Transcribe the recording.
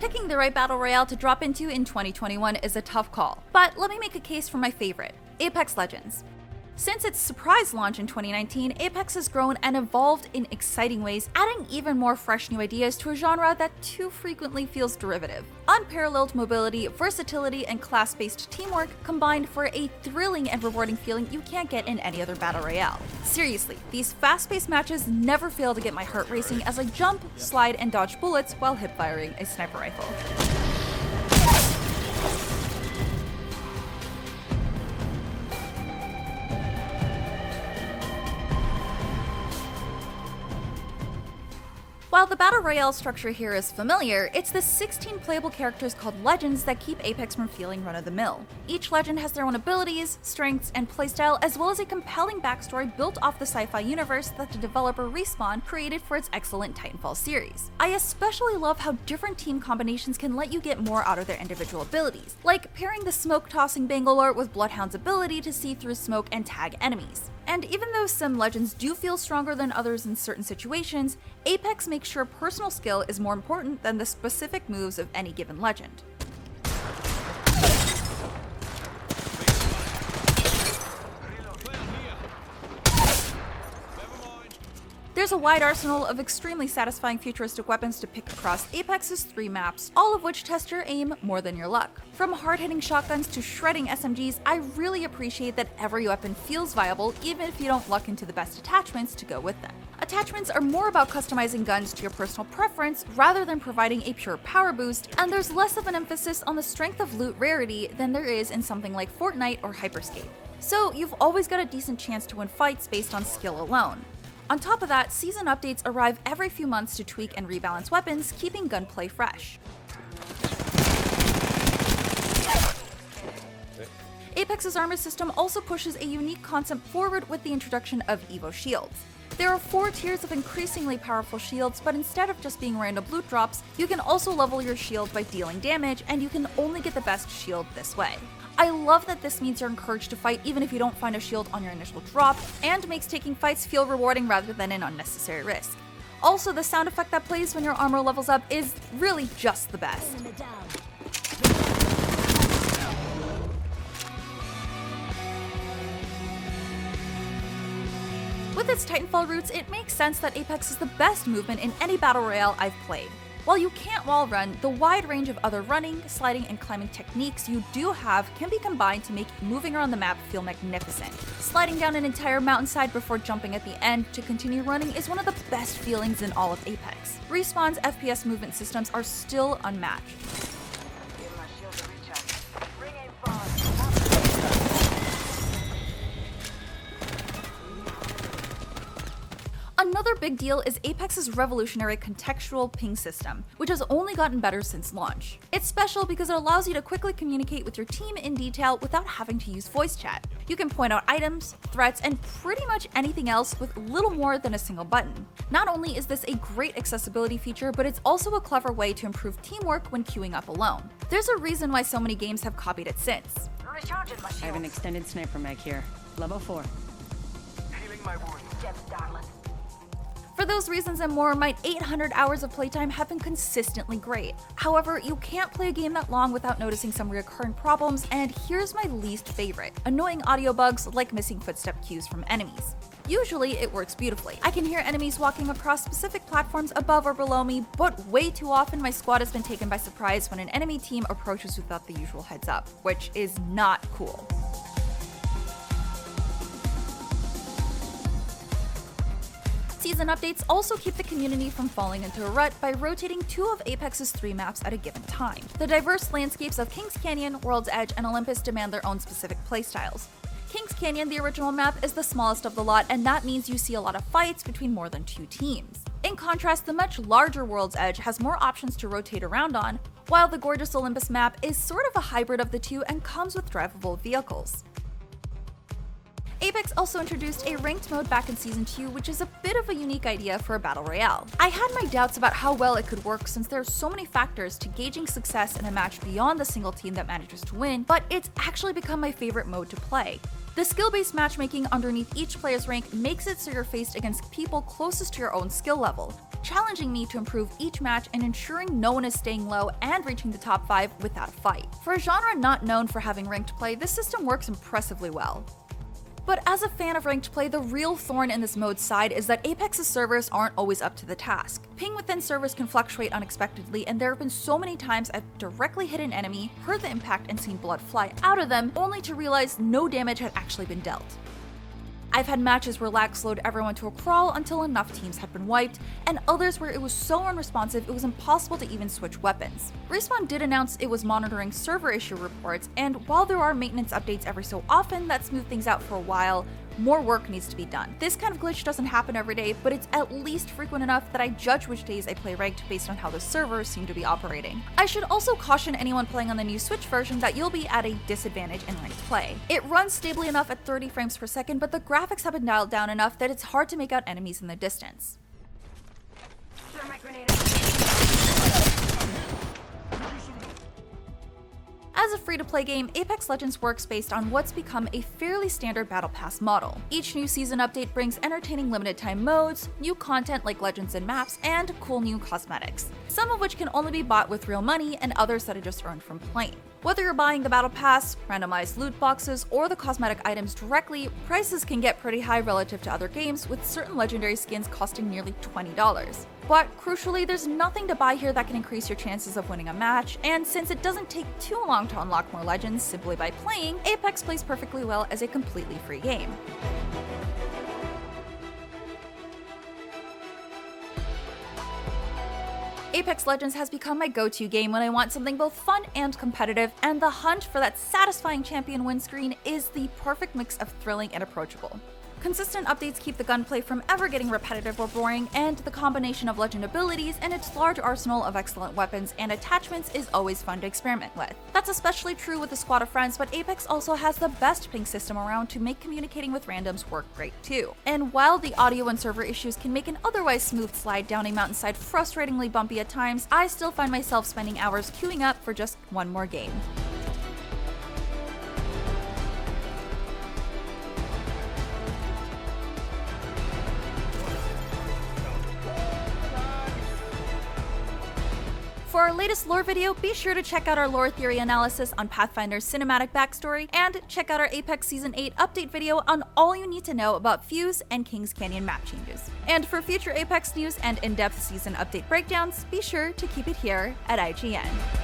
Picking the right battle royale to drop into in 2021 is a tough call, but let me make a case for my favorite, Apex Legends. Since its surprise launch in 2019, Apex has grown and evolved in exciting ways, adding even more fresh new ideas to a genre that too frequently feels derivative. Unparalleled mobility, versatility, and class-based teamwork combined for a thrilling and rewarding feeling you can't get in any other battle royale. Seriously, these fast-paced matches never fail to get my heart racing as I jump, slide, and dodge bullets while hip-firing a sniper rifle. While the battle royale structure here is familiar, it's the 16 playable characters called legends that keep Apex from feeling run-of-the-mill. Each legend has their own abilities, strengths, and playstyle, as well as a compelling backstory built off the sci-fi universe that the developer Respawn created for its excellent Titanfall series. I especially love how different team combinations can let you get more out of their individual abilities, like pairing the smoke-tossing Bangalore with Bloodhound's ability to see through smoke and tag enemies. And even though some legends do feel stronger than others in certain situations, Apex makes sure personal skill is more important than the specific moves of any given legend. There's a wide arsenal of extremely satisfying futuristic weapons to pick across Apex's 3 maps, all of which test your aim more than your luck. From hard-hitting shotguns to shredding SMGs, I really appreciate that every weapon feels viable even if you don't luck into the best attachments to go with them. Attachments are more about customizing guns to your personal preference rather than providing a pure power boost, and there's less of an emphasis on the strength of loot rarity than there is in something like Fortnite or Hyperscape. So you've always got a decent chance to win fights based on skill alone. On top of that, season updates arrive every few months to tweak and rebalance weapons, keeping gunplay fresh. Apex's armor system also pushes a unique concept forward with the introduction of Evo shields. There are 4 tiers of increasingly powerful shields, but instead of just being random loot drops, you can also level your shield by dealing damage, and you can only get the best shield this way. I love that this means you're encouraged to fight even if you don't find a shield on your initial drop, and makes taking fights feel rewarding rather than an unnecessary risk. Also, the sound effect that plays when your armor levels up is really just the best. With its Titanfall roots, it makes sense that Apex is the best movement in any battle royale I've played. While you can't wall run, the wide range of other running, sliding, and climbing techniques you do have can be combined to make moving around the map feel magnificent. Sliding down an entire mountainside before jumping at the end to continue running is one of the best feelings in all of Apex. Respawn's FPS movement systems are still unmatched. Another big deal is Apex's revolutionary contextual ping system, which has only gotten better since launch. It's special because it allows you to quickly communicate with your team in detail without having to use voice chat. You can point out items, threats, and pretty much anything else with little more than a single button. Not only is this a great accessibility feature, but it's also a clever way to improve teamwork when queuing up alone. There's a reason why so many games have copied it since. I have an extended sniper mag here. Level 4. Healing my wound. darling. For those reasons and more, my 800 hours of playtime have been consistently great. However, you can't play a game that long without noticing some recurring problems, and here's my least favorite: annoying audio bugs like missing footstep cues from enemies. Usually, it works beautifully. I can hear enemies walking across specific platforms above or below me, but way too often my squad has been taken by surprise when an enemy team approaches without the usual heads up, which is not cool. Season updates also keep the community from falling into a rut by rotating 2 of Apex's 3 maps at a given time. The diverse landscapes of Kings Canyon, World's Edge, and Olympus demand their own specific playstyles. Kings Canyon, the original map, is the smallest of the lot, and that means you see a lot of fights between more than 2 teams. In contrast, the much larger World's Edge has more options to rotate around on, while the gorgeous Olympus map is sort of a hybrid of the two and comes with drivable vehicles. Apex also introduced a ranked mode back in Season 2, which is a bit of a unique idea for a battle royale. I had my doubts about how well it could work since there are so many factors to gauging success in a match beyond the single team that manages to win, but it's actually become my favorite mode to play. The skill-based matchmaking underneath each player's rank makes it so you're faced against people closest to your own skill level, challenging me to improve each match and ensuring no one is staying low and reaching the top 5 without a fight. For a genre not known for having ranked play, this system works impressively well. But as a fan of ranked play, the real thorn in this mode's side is that Apex's servers aren't always up to the task. Ping within servers can fluctuate unexpectedly, and there have been so many times I've directly hit an enemy, heard the impact, and seen blood fly out of them, only to realize no damage had actually been dealt. I've had matches where lag slowed everyone to a crawl until enough teams had been wiped, and others where it was so unresponsive it was impossible to even switch weapons. Respawn did announce it was monitoring server issue reports, and while there are maintenance updates every so often that smooth things out for a while, more work needs to be done. This kind of glitch doesn't happen every day, but it's at least frequent enough that I judge which days I play ranked based on how the servers seem to be operating. I should also caution anyone playing on the new Switch version that you'll be at a disadvantage in ranked play. It runs stably enough at 30 frames per second, but the graphics have been dialed down enough that it's hard to make out enemies in the distance. As a free-to-play game, Apex Legends works based on what's become a fairly standard Battle Pass model. Each new season update brings entertaining limited-time modes, new content like legends and maps, and cool new cosmetics, some of which can only be bought with real money and others that are just earned from playing. Whether you're buying the Battle Pass, randomized loot boxes, or the cosmetic items directly, prices can get pretty high relative to other games, with certain legendary skins costing nearly $20. But crucially, there's nothing to buy here that can increase your chances of winning a match, and since it doesn't take too long to unlock more legends simply by playing, Apex plays perfectly well as a completely free game. Apex Legends has become my go-to game when I want something both fun and competitive, and the hunt for that satisfying champion win screen is the perfect mix of thrilling and approachable. Consistent updates keep the gunplay from ever getting repetitive or boring, and the combination of legend abilities and its large arsenal of excellent weapons and attachments is always fun to experiment with. That's especially true with a squad of friends, but Apex also has the best ping system around to make communicating with randoms work great too. And while the audio and server issues can make an otherwise smooth slide down a mountainside frustratingly bumpy at times, I still find myself spending hours queuing up for just one more game. For our latest lore video, be sure to check out our lore theory analysis on Pathfinder's cinematic backstory, and check out our Apex Season 8 update video on all you need to know about Fuse and Kings Canyon map changes. And for future Apex news and in-depth season update breakdowns, be sure to keep it here at IGN.